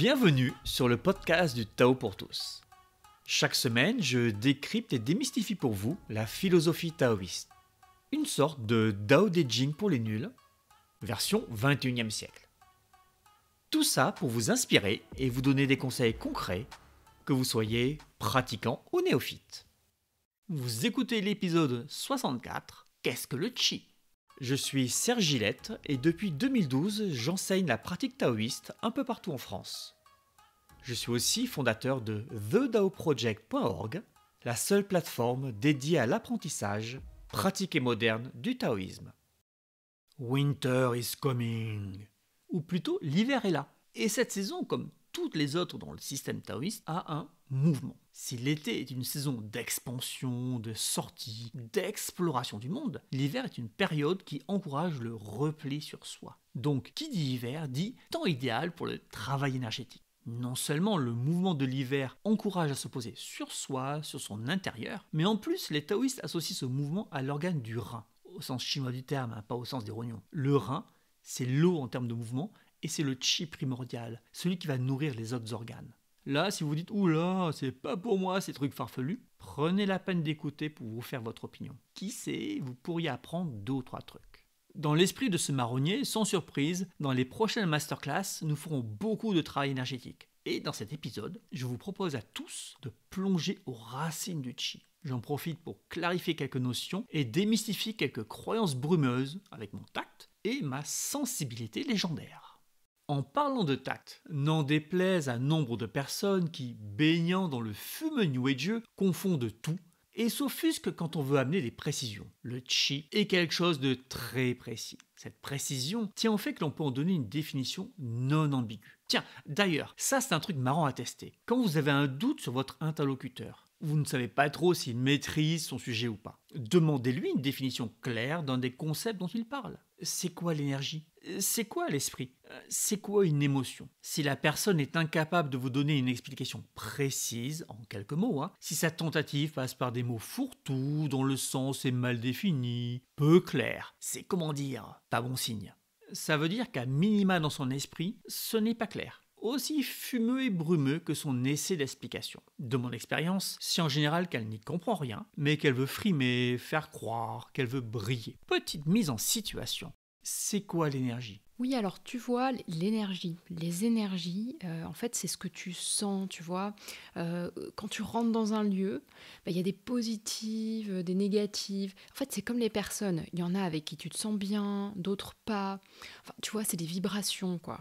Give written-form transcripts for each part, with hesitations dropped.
Bienvenue sur le podcast du Tao pour tous. Chaque semaine, je décrypte et démystifie pour vous la philosophie taoïste. Une sorte de Dao De Jing pour les nuls, version 21e siècle. Tout ça pour vous inspirer et vous donner des conseils concrets, que vous soyez pratiquant ou néophyte. Vous écoutez l'épisode 64, Qu'est-ce que le Qi ? Je suis Serge Gillette et depuis 2012, j'enseigne la pratique taoïste un peu partout en France. Je suis aussi fondateur de TheDaoProject.org, la seule plateforme dédiée à l'apprentissage, pratique et moderne du taoïsme. Winter is coming, ou plutôt l'hiver est là. Et cette saison, comme toutes les autres dans le système taoïste, a un mouvement. Si l'été est une saison d'expansion, de sortie, d'exploration du monde, l'hiver est une période qui encourage le repli sur soi. Donc, qui dit hiver dit temps idéal pour le travail énergétique. Non seulement le mouvement de l'hiver encourage à se poser sur soi, sur son intérieur, mais en plus les taoïstes associent ce mouvement à l'organe du rein, au sens chinois du terme, pas au sens des rognons. Le rein, c'est l'eau en termes de mouvement, et c'est le qi primordial, celui qui va nourrir les autres organes. Là, si vous dites « Oula, c'est pas pour moi ces trucs farfelus », prenez la peine d'écouter pour vous faire votre opinion. Qui sait, vous pourriez apprendre 2 ou 3 trucs. Dans l'esprit de ce marronnier, sans surprise, dans les prochaines masterclass, nous ferons beaucoup de travail énergétique. Et dans cet épisode, je vous propose à tous de plonger aux racines du qi. J'en profite pour clarifier quelques notions et démystifier quelques croyances brumeuses avec mon tact et ma sensibilité légendaire. En parlant de tact, n'en déplaise à nombre de personnes qui, baignant dans le fumeux new ageux, confondent tout et s'offusquent quand on veut amener des précisions. Le qi est quelque chose de très précis. Cette précision tient au fait que l'on peut en donner une définition non ambiguë. Tiens, d'ailleurs, ça c'est un truc marrant à tester. Quand vous avez un doute sur votre interlocuteur, vous ne savez pas trop s'il maîtrise son sujet ou pas, demandez-lui une définition claire d'un des concepts dont il parle. C'est quoi l'énergie ? C'est quoi l'esprit ? C'est quoi une émotion ? Si la personne est incapable de vous donner une explication précise, en quelques mots, si sa tentative passe par des mots fourre-tout, dont le sens est mal défini, peu clair, c'est comment dire, pas bon signe. Ça veut dire qu'à minima dans son esprit, ce n'est pas clair. Aussi fumeux et brumeux que son essai d'explication. De mon expérience, c'est en général qu'elle n'y comprend rien, mais qu'elle veut frimer, faire croire, qu'elle veut briller. Petite mise en situation. C'est quoi l'énergie ? Oui, alors tu vois, l'énergie, les énergies, en fait, c'est ce que tu sens, tu vois. Quand tu rentres dans un lieu, il y a des positives, des négatives. En fait, c'est comme les personnes. Il y en a avec qui tu te sens bien, d'autres pas. Enfin, tu vois, c'est des vibrations, quoi.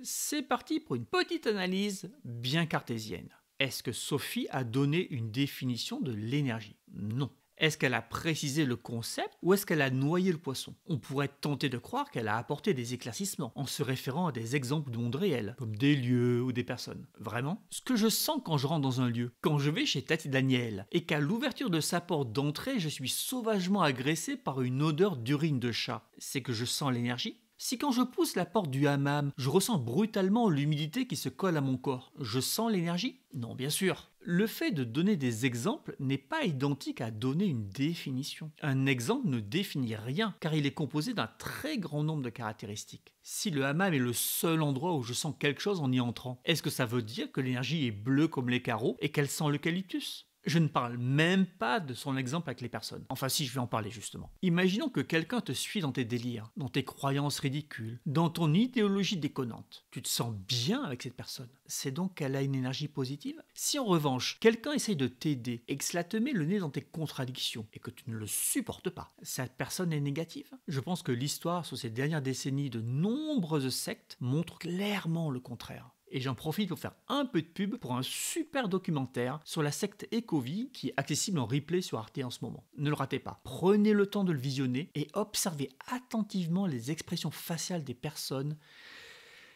C'est parti pour une petite analyse bien cartésienne. Est-ce que Sophie a donné une définition de l'énergie ? Non. Est-ce qu'elle a précisé le concept ou est-ce qu'elle a noyé le poisson ? On pourrait tenter de croire qu'elle a apporté des éclaircissements en se référant à des exemples du monde réel, comme des lieux ou des personnes. Vraiment ? Ce que je sens quand je rentre dans un lieu, quand je vais chez Tati Daniel, et qu'à l'ouverture de sa porte d'entrée, je suis sauvagement agressé par une odeur d'urine de chat, c'est que je sens l'énergie ? Si quand je pousse la porte du hammam, je ressens brutalement l'humidité qui se colle à mon corps, je sens l'énergie ? Non, bien sûr. Le fait de donner des exemples n'est pas identique à donner une définition. Un exemple ne définit rien, car il est composé d'un très grand nombre de caractéristiques. Si le hammam est le seul endroit où je sens quelque chose en y entrant, est-ce que ça veut dire que l'énergie est bleue comme les carreaux et qu'elle sent l'eucalyptus ? Je ne parle même pas de son exemple avec les personnes. Enfin si, je vais en parler justement. Imaginons que quelqu'un te suit dans tes délires, dans tes croyances ridicules, dans ton idéologie déconnante. Tu te sens bien avec cette personne. C'est donc qu'elle a une énergie positive ? Si en revanche, quelqu'un essaye de t'aider et que cela te met le nez dans tes contradictions et que tu ne le supportes pas, cette personne est négative ? Je pense que l'histoire sur ces dernières décennies de nombreuses sectes montre clairement le contraire. Et j'en profite pour faire un peu de pub pour un super documentaire sur la secte Ecovie qui est accessible en replay sur Arte en ce moment. Ne le ratez pas. Prenez le temps de le visionner et observez attentivement les expressions faciales des personnes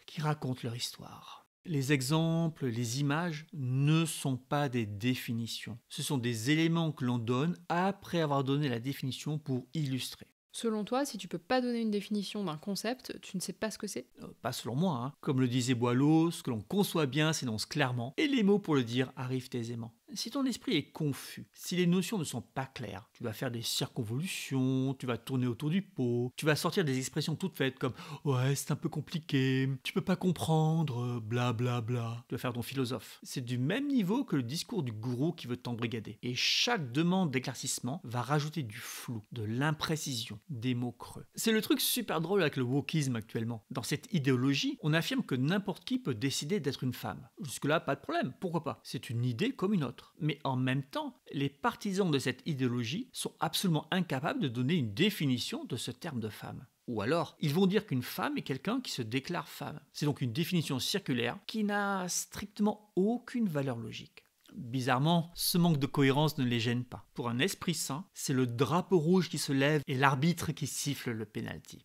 qui racontent leur histoire. Les exemples, les images ne sont pas des définitions. Ce sont des éléments que l'on donne après avoir donné la définition pour illustrer. Selon toi, si tu peux pas donner une définition d'un concept, tu ne sais pas ce que c'est ? Pas selon moi. Comme le disait Boileau, ce que l'on conçoit bien s'énonce clairement, et les mots pour le dire arrivent aisément. Si ton esprit est confus, si les notions ne sont pas claires, tu vas faire des circonvolutions, tu vas tourner autour du pot, tu vas sortir des expressions toutes faites comme ouais, c'est un peu compliqué, tu peux pas comprendre, bla bla bla. Tu vas faire ton philosophe. C'est du même niveau que le discours du gourou qui veut t'embrigader. Et chaque demande d'éclaircissement va rajouter du flou, de l'imprécision, des mots creux. C'est le truc super drôle avec le wokisme actuellement. Dans cette idéologie, on affirme que n'importe qui peut décider d'être une femme. Jusque-là, pas de problème, pourquoi pas? C'est une idée comme une autre. Mais en même temps, les partisans de cette idéologie sont absolument incapables de donner une définition de ce terme de femme. Ou alors, ils vont dire qu'une femme est quelqu'un qui se déclare femme. C'est donc une définition circulaire qui n'a strictement aucune valeur logique. Bizarrement, ce manque de cohérence ne les gêne pas. Pour un esprit sain, c'est le drapeau rouge qui se lève et l'arbitre qui siffle le pénalty.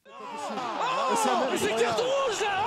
C'est carton rouge là.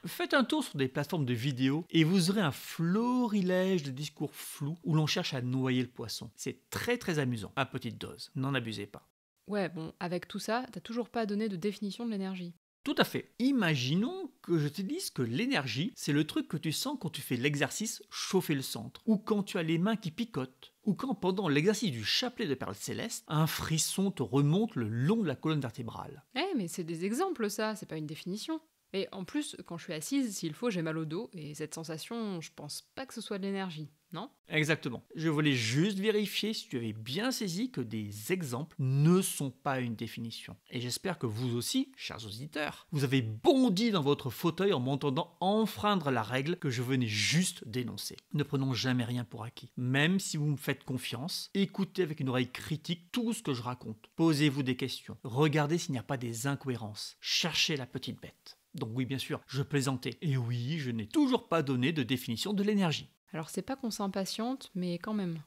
Faites un tour sur des plateformes de vidéos et vous aurez un florilège de discours flous où l'on cherche à noyer le poisson. C'est très très amusant, à petite dose, n'en abusez pas. Ouais, bon, avec tout ça, t'as toujours pas donné de définition de l'énergie. Tout à fait. Imaginons que je te dise que l'énergie, c'est le truc que tu sens quand tu fais l'exercice chauffer le centre, ou quand tu as les mains qui picotent, ou quand pendant l'exercice du chapelet de perles célestes, un frisson te remonte le long de la colonne vertébrale. Mais c'est des exemples ça, c'est pas une définition. Et en plus, quand je suis assise, s'il faut, j'ai mal au dos, et cette sensation, je pense pas que ce soit de l'énergie, non? Exactement. Je voulais juste vérifier si tu avais bien saisi que des exemples ne sont pas une définition. Et j'espère que vous aussi, chers auditeurs, vous avez bondi dans votre fauteuil en m'entendant enfreindre la règle que je venais juste d'énoncer. Ne prenons jamais rien pour acquis. Même si vous me faites confiance, écoutez avec une oreille critique tout ce que je raconte. Posez-vous des questions. Regardez s'il n'y a pas des incohérences. Cherchez la petite bête. Donc oui, bien sûr, je plaisantais. Et oui, je n'ai toujours pas donné de définition de l'énergie. Alors c'est pas qu'on s'impatiente, mais quand même.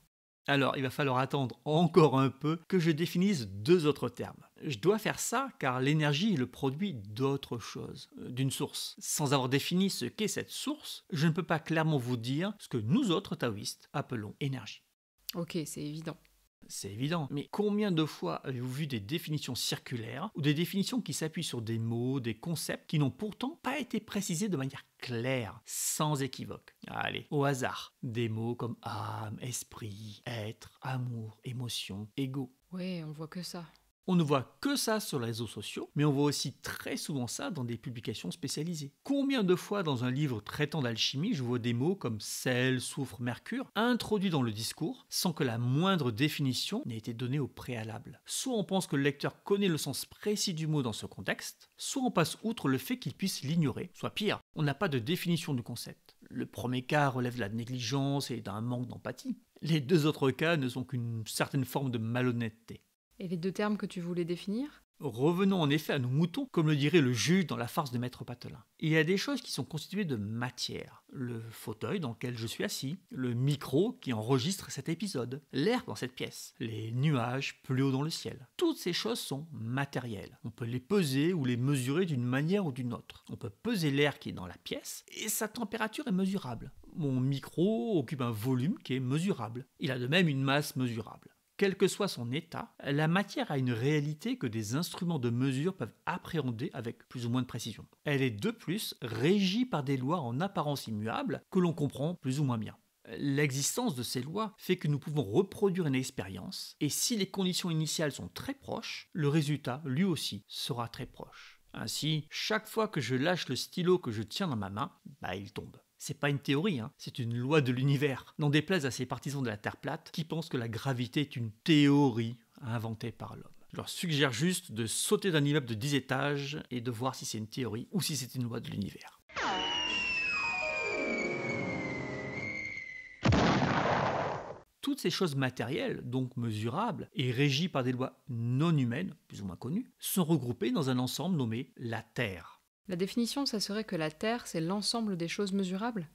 Alors, il va falloir attendre encore un peu que je définisse deux autres termes. Je dois faire ça car l'énergie est le produit d'autre chose, d'une source. Sans avoir défini ce qu'est cette source, je ne peux pas clairement vous dire ce que nous autres taoïstes appelons énergie. Ok, c'est évident. C'est évident, mais combien de fois avez-vous vu des définitions circulaires ou des définitions qui s'appuient sur des mots, des concepts qui n'ont pourtant pas été précisés de manière claire, sans équivoque? Allez, au hasard, des mots comme âme, esprit, être, amour, émotion, ego. Ouais, on voit que ça. On ne voit que ça sur les réseaux sociaux, mais on voit aussi très souvent ça dans des publications spécialisées. Combien de fois dans un livre traitant d'alchimie, je vois des mots comme sel, soufre, mercure introduits dans le discours sans que la moindre définition n'ait été donnée au préalable. Soit on pense que le lecteur connaît le sens précis du mot dans ce contexte, soit on passe outre le fait qu'il puisse l'ignorer, soit pire, on n'a pas de définition du concept. Le premier cas relève de la négligence et d'un manque d'empathie. Les deux autres cas ne sont qu'une certaine forme de malhonnêteté. Et les deux termes que tu voulais définir? Revenons en effet à nos moutons, comme le dirait le juge dans la farce de Maître Patelin. Il y a des choses qui sont constituées de matière. Le fauteuil dans lequel je suis assis, le micro qui enregistre cet épisode, l'air dans cette pièce, les nuages plus haut dans le ciel. Toutes ces choses sont matérielles. On peut les peser ou les mesurer d'une manière ou d'une autre. On peut peser l'air qui est dans la pièce et sa température est mesurable. Mon micro occupe un volume qui est mesurable. Il a de même une masse mesurable. Quel que soit son état, la matière a une réalité que des instruments de mesure peuvent appréhender avec plus ou moins de précision. Elle est de plus régie par des lois en apparence immuables que l'on comprend plus ou moins bien. L'existence de ces lois fait que nous pouvons reproduire une expérience, et si les conditions initiales sont très proches, le résultat, lui aussi, sera très proche. Ainsi, chaque fois que je lâche le stylo que je tiens dans ma main, il tombe. C'est pas une théorie, c'est une loi de l'univers. N'en déplaise à ces partisans de la Terre plate qui pensent que la gravité est une théorie inventée par l'homme. Je leur suggère juste de sauter d'un immeuble de 10 étages et de voir si c'est une théorie ou si c'est une loi de l'univers. Toutes ces choses matérielles, donc mesurables, et régies par des lois non humaines, plus ou moins connues, sont regroupées dans un ensemble nommé la Terre. La définition, ça serait que la Terre, c'est l'ensemble des choses mesurables?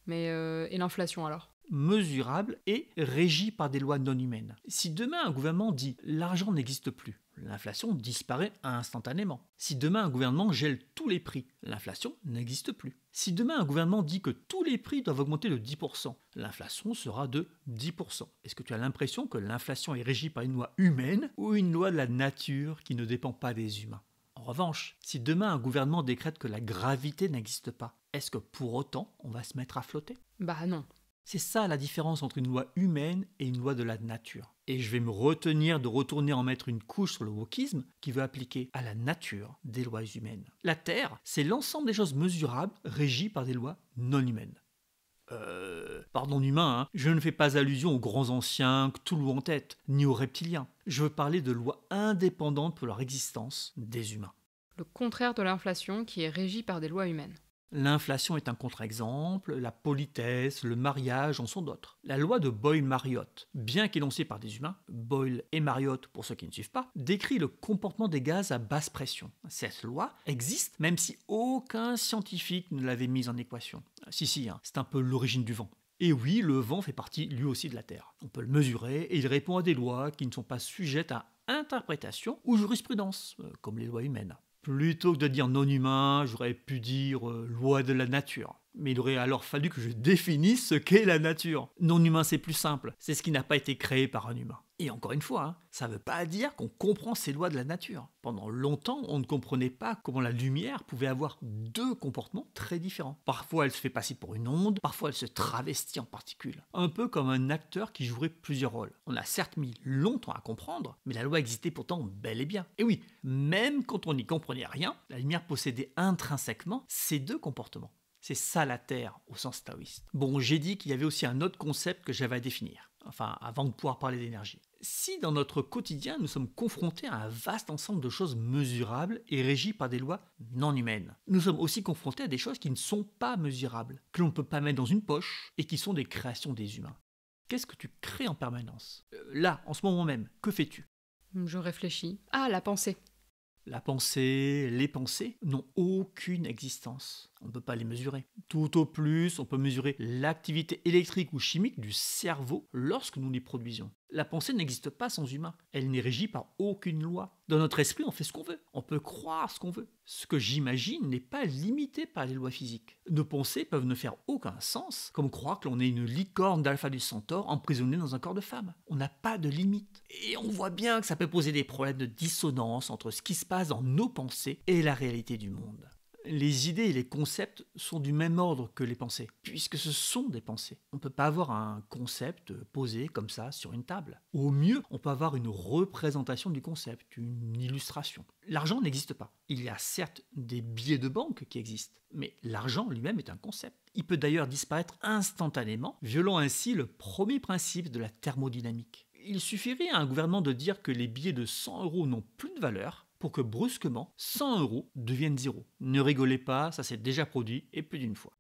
Mais et l'inflation alors? Mesurable et régie par des lois non humaines. Si demain un gouvernement dit « l'argent n'existe plus », l'inflation disparaît instantanément. Si demain un gouvernement gèle tous les prix, l'inflation n'existe plus. Si demain un gouvernement dit que tous les prix doivent augmenter de 10%, l'inflation sera de 10%. Est-ce que tu as l'impression que l'inflation est régie par une loi humaine ou une loi de la nature qui ne dépend pas des humains ? En revanche, si demain un gouvernement décrète que la gravité n'existe pas, est-ce que pour autant on va se mettre à flotter ? Bah non. C'est ça la différence entre une loi humaine et une loi de la nature. Et je vais me retenir de retourner en mettre une couche sur le wokisme qui veut appliquer à la nature des lois humaines. La Terre, c'est l'ensemble des choses mesurables régies par des lois non humaines. Pardon humain, hein, je ne fais pas allusion aux grands anciens, Cthulhu en tête, ni aux reptiliens. Je veux parler de lois indépendantes pour leur existence des humains. Le contraire de l'inflation qui est régie par des lois humaines. L'inflation est un contre-exemple, la politesse, le mariage en sont d'autres. La loi de Boyle-Mariotte, bien qu'énoncée par des humains, Boyle et Mariotte pour ceux qui ne suivent pas, décrit le comportement des gaz à basse pression. Cette loi existe même si aucun scientifique ne l'avait mise en équation. Si, hein, c'est un peu l'origine du vent. Et oui, le vent fait partie lui aussi de la Terre. On peut le mesurer et il répond à des lois qui ne sont pas sujettes à interprétation ou jurisprudence, comme les lois humaines. Plutôt que de dire non humain, j'aurais pu dire loi de la nature. Mais il aurait alors fallu que je définisse ce qu'est la nature. Non humain, c'est plus simple. C'est ce qui n'a pas été créé par un humain. Et encore une fois, hein, ça ne veut pas dire qu'on comprend ces lois de la nature. Pendant longtemps, on ne comprenait pas comment la lumière pouvait avoir deux comportements très différents. Parfois, elle se fait passer pour une onde, parfois elle se travestit en particules. Un peu comme un acteur qui jouerait plusieurs rôles. On a certes mis longtemps à comprendre, mais la loi existait pourtant bel et bien. Et oui, même quand on n'y comprenait rien, la lumière possédait intrinsèquement ces deux comportements. C'est ça la Terre au sens taoïste. Bon, j'ai dit qu'il y avait aussi un autre concept que j'avais à définir, enfin avant de pouvoir parler d'énergie. Si dans notre quotidien nous sommes confrontés à un vaste ensemble de choses mesurables et régies par des lois non humaines, nous sommes aussi confrontés à des choses qui ne sont pas mesurables, que l'on ne peut pas mettre dans une poche et qui sont des créations des humains. Qu'est-ce que tu crées en permanence ? Là, en ce moment même, que fais-tu ? Je réfléchis. Ah, la pensée. La pensée, les pensées n'ont aucune existence. On ne peut pas les mesurer. Tout au plus, on peut mesurer l'activité électrique ou chimique du cerveau lorsque nous les produisons. La pensée n'existe pas sans humain. Elle n'est régie par aucune loi. Dans notre esprit, on fait ce qu'on veut. On peut croire ce qu'on veut. Ce que j'imagine n'est pas limité par les lois physiques. Nos pensées peuvent ne faire aucun sens, comme croire que l'on est une licorne d'Alpha du Centaure emprisonnée dans un corps de femme. On n'a pas de limite. Et on voit bien que ça peut poser des problèmes de dissonance entre ce qui se passe dans nos pensées et la réalité du monde. Les idées et les concepts sont du même ordre que les pensées, puisque ce sont des pensées. On ne peut pas avoir un concept posé comme ça sur une table. Au mieux, on peut avoir une représentation du concept, une illustration. L'argent n'existe pas. Il y a certes des billets de banque qui existent, mais l'argent lui-même est un concept. Il peut d'ailleurs disparaître instantanément, violant ainsi le premier principe de la thermodynamique. Il suffirait à un gouvernement de dire que les billets de 100 € n'ont plus de valeur pour que brusquement 100 € deviennent 0. Ne rigolez pas, ça s'est déjà produit et plus d'une fois.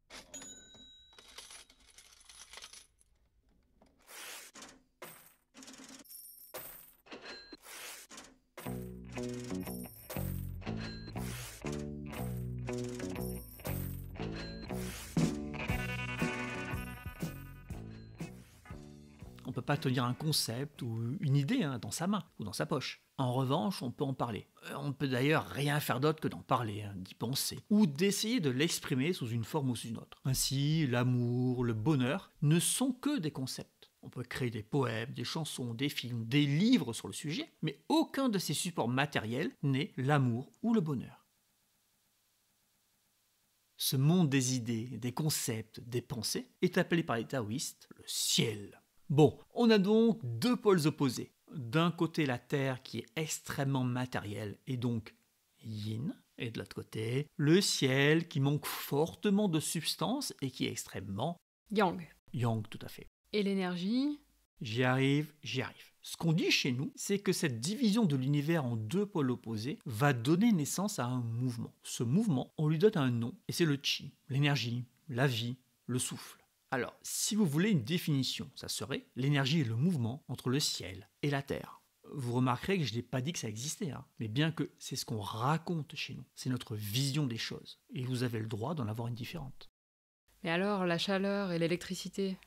On ne peut pas tenir un concept ou une idée dans sa main ou dans sa poche. En revanche, on peut en parler. On ne peut d'ailleurs rien faire d'autre que d'en parler, d'y penser, ou d'essayer de l'exprimer sous une forme ou sous une autre. Ainsi, l'amour, le bonheur ne sont que des concepts. On peut créer des poèmes, des chansons, des films, des livres sur le sujet, mais aucun de ces supports matériels n'est l'amour ou le bonheur. Ce monde des idées, des concepts, des pensées est appelé par les taoïstes le ciel. Bon, on a donc deux pôles opposés. D'un côté, la Terre qui est extrêmement matérielle et donc yin, et de l'autre côté, le ciel qui manque fortement de substance et qui est extrêmement Yang. yang, tout à fait. Et l'énergie ? J'y arrive. Ce qu'on dit chez nous, c'est que cette division de l'univers en deux pôles opposés va donner naissance à un mouvement. Ce mouvement, on lui donne un nom, et c'est le chi, l'énergie, la vie, le souffle. Alors, si vous voulez une définition, ça serait l'énergie et le mouvement entre le ciel et la terre. Vous remarquerez que je n'ai pas dit que ça existait, mais bien que c'est ce qu'on raconte chez nous. C'est notre vision des choses. Et vous avez le droit d'en avoir une différente. Mais alors, la chaleur et l'électricité ?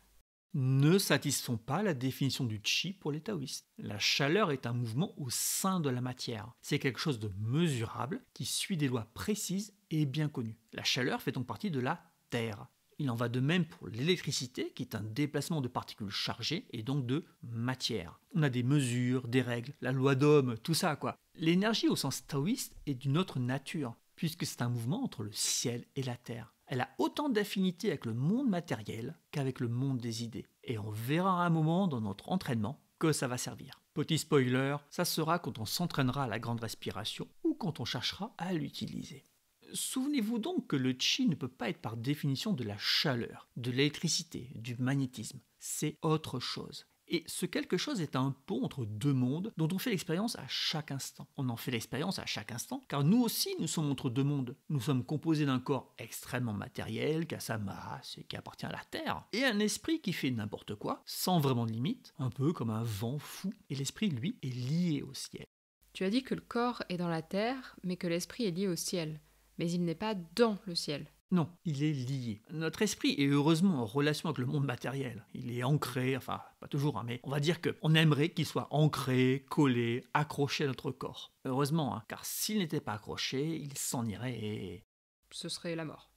Ne satisfont pas la définition du chi pour les taoïstes. La chaleur est un mouvement au sein de la matière. C'est quelque chose de mesurable qui suit des lois précises et bien connues. La chaleur fait donc partie de la terre. Il en va de même pour l'électricité, qui est un déplacement de particules chargées et donc de matière. On a des mesures, des règles, la loi d'Ohm, tout ça quoi. L'énergie au sens taoïste est d'une autre nature, puisque c'est un mouvement entre le ciel et la terre. Elle a autant d'affinité avec le monde matériel qu'avec le monde des idées. Et on verra à un moment dans notre entraînement que ça va servir. Petit spoiler, ça sera quand on s'entraînera à la grande respiration ou quand on cherchera à l'utiliser. Souvenez-vous donc que le chi ne peut pas être par définition de la chaleur, de l'électricité, du magnétisme. C'est autre chose. Et ce quelque chose est un pont entre deux mondes dont on fait l'expérience à chaque instant. On en fait l'expérience à chaque instant car nous aussi nous sommes entre deux mondes. Nous sommes composés d'un corps extrêmement matériel qui a sa masse et qui appartient à la Terre, et un esprit qui fait n'importe quoi, sans vraiment de limite, un peu comme un vent fou. Et l'esprit, lui, est lié au ciel. Tu as dit que le corps est dans la terre, mais que l'esprit est lié au ciel. Mais il n'est pas dans le ciel. Non, il est lié. Notre esprit est heureusement en relation avec le monde matériel. Il est ancré, enfin, pas toujours, hein, mais on va dire qu'on aimerait qu'il soit ancré, collé, accroché à notre corps. Heureusement, hein, car s'il n'était pas accroché, il s'en irait et... Ce serait la mort.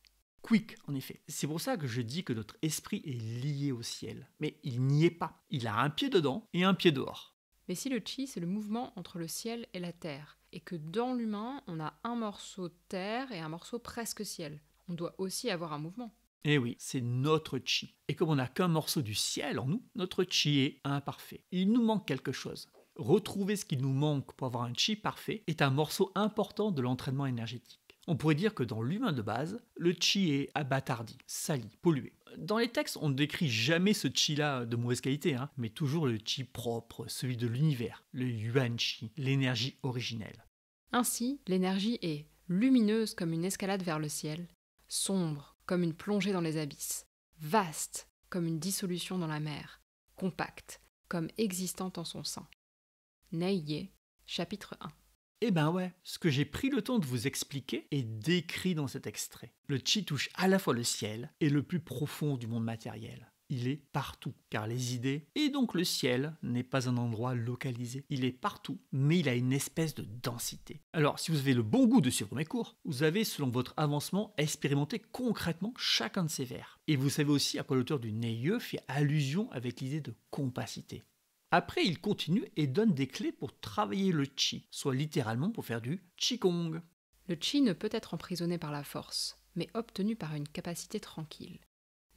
Quick, en effet. C'est pour ça que je dis que notre esprit est lié au ciel. Mais il n'y est pas. Il a un pied dedans et un pied dehors. Mais si le chi, c'est le mouvement entre le ciel et la terre, et que dans l'humain, on a un morceau terre et un morceau presque ciel, on doit aussi avoir un mouvement. Eh oui, c'est notre chi. Et comme on n'a qu'un morceau du ciel en nous, notre chi est imparfait. Il nous manque quelque chose. Retrouver ce qui nous manque pour avoir un chi parfait est un morceau important de l'entraînement énergétique. On pourrait dire que dans l'humain de base, le chi est abattardi, sali, pollué. Dans les textes, on ne décrit jamais ce chi-là de mauvaise qualité, hein, mais toujours le chi propre, celui de l'univers, le yuan chi, l'énergie originelle. Ainsi, l'énergie est lumineuse comme une escalade vers le ciel, sombre comme une plongée dans les abysses, vaste comme une dissolution dans la mer, compacte comme existante en son sein. Neiye, chapitre 1. Eh ben ouais, ce que j'ai pris le temps de vous expliquer est décrit dans cet extrait. Le chi touche à la fois le ciel et le plus profond du monde matériel. Il est partout, car les idées, et donc le ciel, n'est pas un endroit localisé. Il est partout, mais il a une espèce de densité. Alors, si vous avez le bon goût de suivre mes cours, vous avez, selon votre avancement, expérimenté concrètement chacun de ces vers. Et vous savez aussi à quoi l'auteur du Neiye fait allusion avec l'idée de compacité. Après, il continue et donne des clés pour travailler le chi, soit littéralement pour faire du qigong. Le chi ne peut être emprisonné par la force, mais obtenu par une capacité tranquille.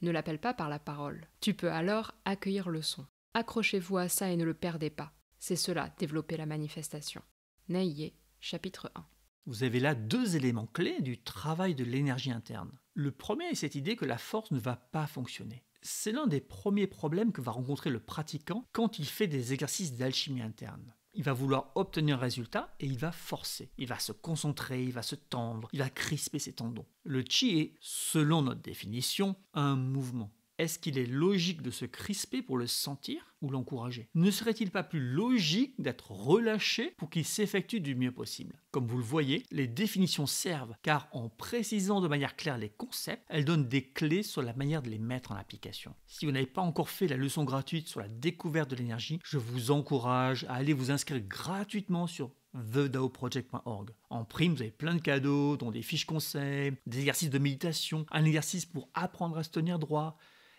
Ne l'appelle pas par la parole. Tu peux alors accueillir le son. Accrochez-vous à ça et ne le perdez pas. C'est cela, développer la manifestation. Neiye, chapitre 1. Vous avez là deux éléments clés du travail de l'énergie interne. Le premier est cette idée que la force ne va pas fonctionner. C'est l'un des premiers problèmes que va rencontrer le pratiquant quand il fait des exercices d'alchimie interne. Il va vouloir obtenir un résultat et il va forcer. Il va se concentrer, il va se tendre, il va crisper ses tendons. Le chi est, selon notre définition, un mouvement. Est-ce qu'il est logique de se crisper pour le sentir ou l'encourager ? Ne serait-il pas plus logique d'être relâché pour qu'il s'effectue du mieux possible ? Comme vous le voyez, les définitions servent car en précisant de manière claire les concepts, elles donnent des clés sur la manière de les mettre en application. Si vous n'avez pas encore fait la leçon gratuite sur la découverte de l'énergie, je vous encourage à aller vous inscrire gratuitement sur thedaoproject.org. En prime, vous avez plein de cadeaux, dont des fiches conseils, des exercices de méditation, un exercice pour apprendre à se tenir droit.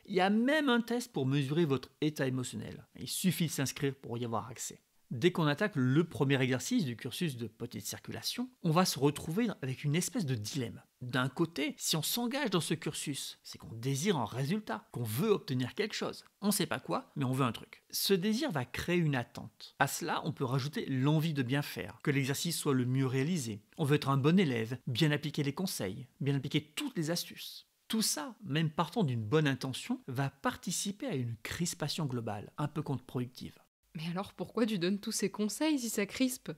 Il y a même un test pour mesurer votre état émotionnel. Il suffit de s'inscrire pour y avoir accès. Dès qu'on attaque le premier exercice du cursus de petite circulation, on va se retrouver avec une espèce de dilemme. D'un côté, si on s'engage dans ce cursus, c'est qu'on désire un résultat, qu'on veut obtenir quelque chose. On ne sait pas quoi, mais on veut un truc. Ce désir va créer une attente. À cela, on peut rajouter l'envie de bien faire, que l'exercice soit le mieux réalisé. On veut être un bon élève, bien appliquer les conseils, bien appliquer toutes les astuces. Tout ça, même partant d'une bonne intention, va participer à une crispation globale, un peu contre-productive. Mais alors pourquoi tu donnes tous ces conseils si ça crispe ?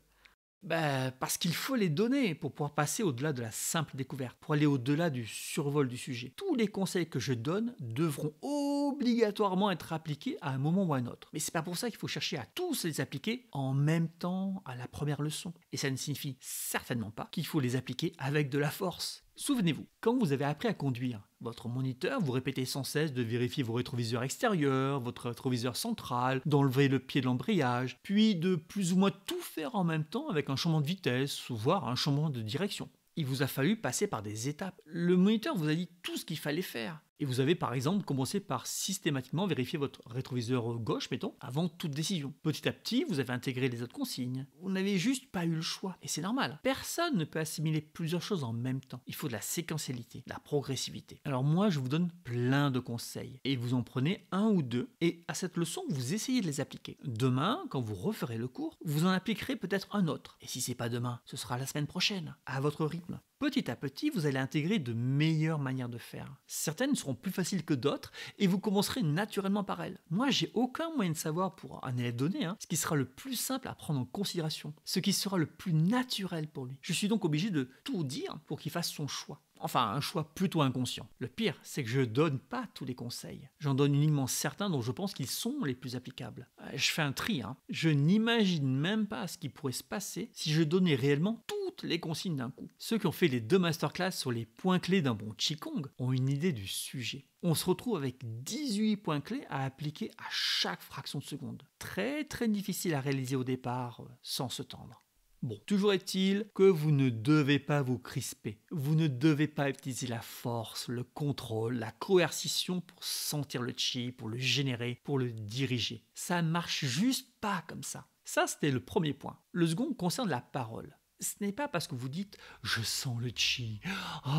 Parce qu'il faut les donner pour pouvoir passer au-delà de la simple découverte, pour aller au-delà du survol du sujet. Tous les conseils que je donne devront obligatoirement être appliqués à un moment ou à un autre. Mais c'est pas pour ça qu'il faut chercher à tous les appliquer en même temps à la première leçon. Et ça ne signifie certainement pas qu'il faut les appliquer avec de la force. Souvenez-vous, quand vous avez appris à conduire, votre moniteur vous répétait sans cesse de vérifier vos rétroviseurs extérieurs, votre rétroviseur central, d'enlever le pied de l'embrayage, puis de plus ou moins tout faire en même temps avec un changement de vitesse ou voire un changement de direction. Il vous a fallu passer par des étapes. Le moniteur vous a dit tout ce qu'il fallait faire. Et vous avez par exemple commencé par systématiquement vérifier votre rétroviseur gauche, mettons, avant toute décision. Petit à petit, vous avez intégré les autres consignes. Vous n'avez juste pas eu le choix. Et c'est normal. Personne ne peut assimiler plusieurs choses en même temps. Il faut de la séquentialité, de la progressivité. Alors moi, je vous donne plein de conseils. Et vous en prenez un ou deux. Et à cette leçon, vous essayez de les appliquer. Demain, quand vous referez le cours, vous en appliquerez peut-être un autre. Et si c'est pas demain, ce sera la semaine prochaine, à votre rythme. Petit à petit, vous allez intégrer de meilleures manières de faire. Certaines seront plus faciles que d'autres et vous commencerez naturellement par elles. Moi, j'ai aucun moyen de savoir pour un élève donné ce qui sera le plus simple à prendre en considération, ce qui sera le plus naturel pour lui. Je suis donc obligé de tout dire pour qu'il fasse son choix. Enfin, un choix plutôt inconscient. Le pire, c'est que je donne pas tous les conseils. J'en donne uniquement certains dont je pense qu'ils sont les plus applicables. Je fais un tri. Je n'imagine même pas ce qui pourrait se passer si je donnais réellement toutes les consignes d'un coup. Ceux qui ont fait les 2 masterclass sur les points clés d'un bon Qigong ont une idée du sujet. On se retrouve avec 18 points clés à appliquer à chaque fraction de seconde. Très très difficile à réaliser au départ sans se tendre. Bon, toujours est-il que vous ne devez pas vous crisper. Vous ne devez pas utiliser la force, le contrôle, la coercition pour sentir le chi, pour le générer, pour le diriger. Ça marche juste pas comme ça. Ça, c'était le premier point. Le second concerne la parole. Ce n'est pas parce que vous dites « je sens le chi,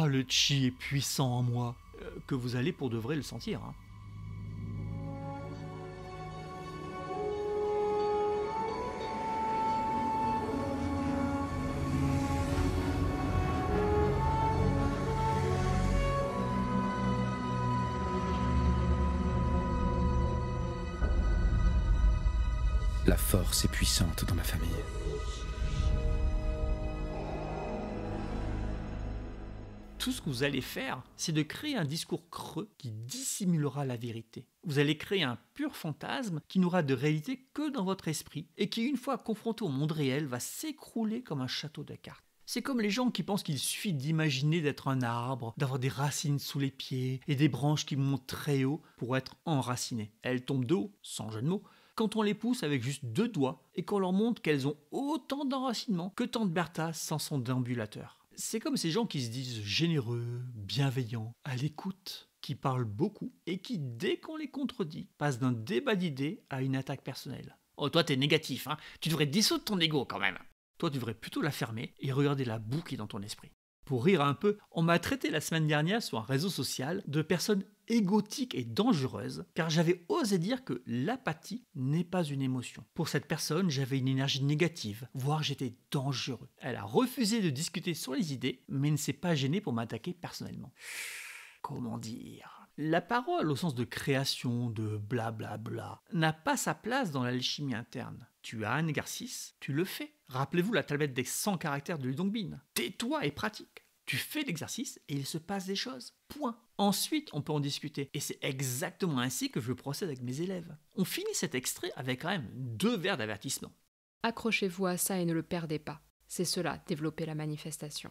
le chi est puissant en moi » que vous allez pour de vrai le sentir. La force est puissante dans ma famille. Tout ce que vous allez faire, c'est de créer un discours creux qui dissimulera la vérité. Vous allez créer un pur fantasme qui n'aura de réalité que dans votre esprit et qui, une fois confronté au monde réel, va s'écrouler comme un château de cartes. C'est comme les gens qui pensent qu'il suffit d'imaginer d'être un arbre, d'avoir des racines sous les pieds et des branches qui montent très haut pour être enracinées. Elles tombent de haut, sans jeu de mots, quand on les pousse avec juste 2 doigts et qu'on leur montre qu'elles ont autant d'enracinement que Tante Bertha sans son déambulateur. C'est comme ces gens qui se disent généreux, bienveillants, à l'écoute, qui parlent beaucoup et qui, dès qu'on les contredit, passent d'un débat d'idées à une attaque personnelle. Oh, toi t'es négatif, tu devrais dissoudre ton ego quand même. Toi tu devrais plutôt la fermer et regarder la boue qui est dans ton esprit. Pour rire un peu, on m'a traité la semaine dernière sur un réseau social de personne égotique et dangereuse, car j'avais osé dire que l'apathie n'est pas une émotion. Pour cette personne, j'avais une énergie négative, voire j'étais dangereux. Elle a refusé de discuter sur les idées, mais ne s'est pas gênée pour m'attaquer personnellement. Comment dire ? La parole, au sens de création, de blablabla, n'a pas sa place dans l'alchimie interne. Tu as un exercice, tu le fais. Rappelez-vous la tablette des 100 caractères de Lu Dongbin. Tais-toi et pratique. Tu fais l'exercice et il se passe des choses. Point. Ensuite, on peut en discuter. Et c'est exactement ainsi que je procède avec mes élèves. On finit cet extrait avec quand même 2 vers d'avertissement. Accrochez-vous à ça et ne le perdez pas. C'est cela, développer la manifestation.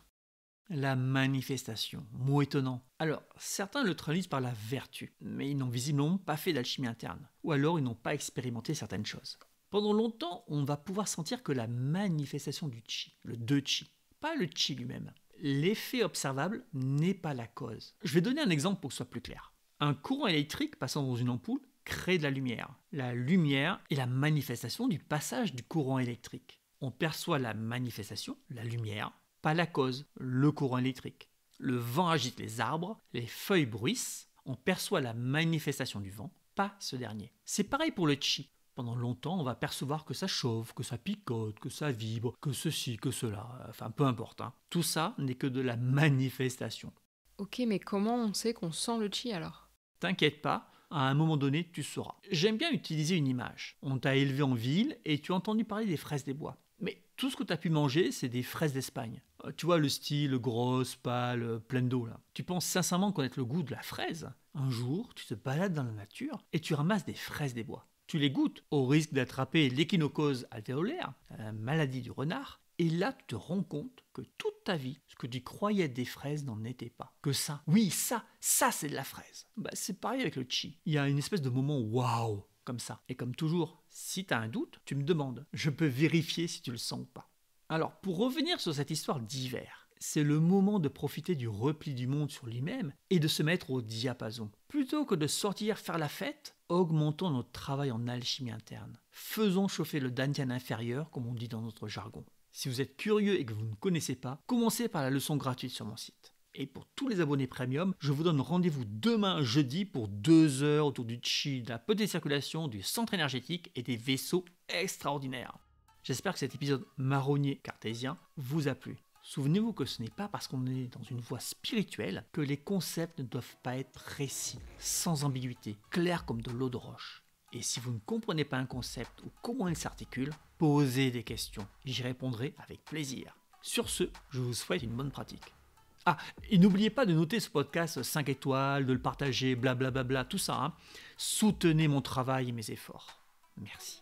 La manifestation, mot étonnant. Alors, certains le traduisent par la vertu, mais ils n'ont visiblement pas fait d'alchimie interne. Ou alors ils n'ont pas expérimenté certaines choses. Pendant longtemps, on va pouvoir sentir que la manifestation du chi, le de chi, pas le chi lui-même. L'effet observable n'est pas la cause. Je vais donner un exemple pour que ce soit plus clair. Un courant électrique passant dans une ampoule crée de la lumière. La lumière est la manifestation du passage du courant électrique. On perçoit la manifestation, la lumière, pas la cause, le courant électrique. Le vent agite les arbres, les feuilles bruissent, on perçoit la manifestation du vent, pas ce dernier. C'est pareil pour le chi. Pendant longtemps, on va percevoir que ça chauffe, que ça picote, que ça vibre, que ceci, que cela, enfin peu importe. Tout ça n'est que de la manifestation. Ok, mais comment on sait qu'on sent le chi alors ? T'inquiète pas, à un moment donné, tu sauras. J'aime bien utiliser une image. On t'a élevé en ville et tu as entendu parler des fraises des bois. Mais tout ce que tu as pu manger, c'est des fraises d'Espagne. Tu vois le style grosse, pâle, pleine d'eau là. Tu penses sincèrement connaître le goût de la fraise ? Un jour, tu te balades dans la nature et tu ramasses des fraises des bois. Tu les goûtes au risque d'attraper l'échinocause alvéolaire, la maladie du renard, et là tu te rends compte que toute ta vie, ce que tu croyais être des fraises n'en était pas. Que ça, oui ça c'est de la fraise. C'est pareil avec le chi. Il y a une espèce de moment waouh, comme ça. Et comme toujours, si tu as un doute, tu me demandes. Je peux vérifier si tu le sens ou pas. Alors, pour revenir sur cette histoire d'hiver, c'est le moment de profiter du repli du monde sur lui-même et de se mettre au diapason. Plutôt que de sortir faire la fête, augmentons notre travail en alchimie interne. Faisons chauffer le dantian inférieur, comme on dit dans notre jargon. Si vous êtes curieux et que vous ne connaissez pas, commencez par la leçon gratuite sur mon site. Et pour tous les abonnés premium, je vous donne rendez-vous demain jeudi pour 2 heures autour du chi, de la petite circulation, du centre énergétique et des vaisseaux extraordinaires. J'espère que cet épisode marronnier cartésien vous a plu. Souvenez-vous que ce n'est pas parce qu'on est dans une voie spirituelle que les concepts ne doivent pas être précis, sans ambiguïté, clairs comme de l'eau de roche. Et si vous ne comprenez pas un concept ou comment il s'articule, posez des questions. J'y répondrai avec plaisir. Sur ce, je vous souhaite une bonne pratique. Ah, et n'oubliez pas de noter ce podcast 5 étoiles, de le partager, blablabla, tout ça. Soutenez mon travail et mes efforts. Merci.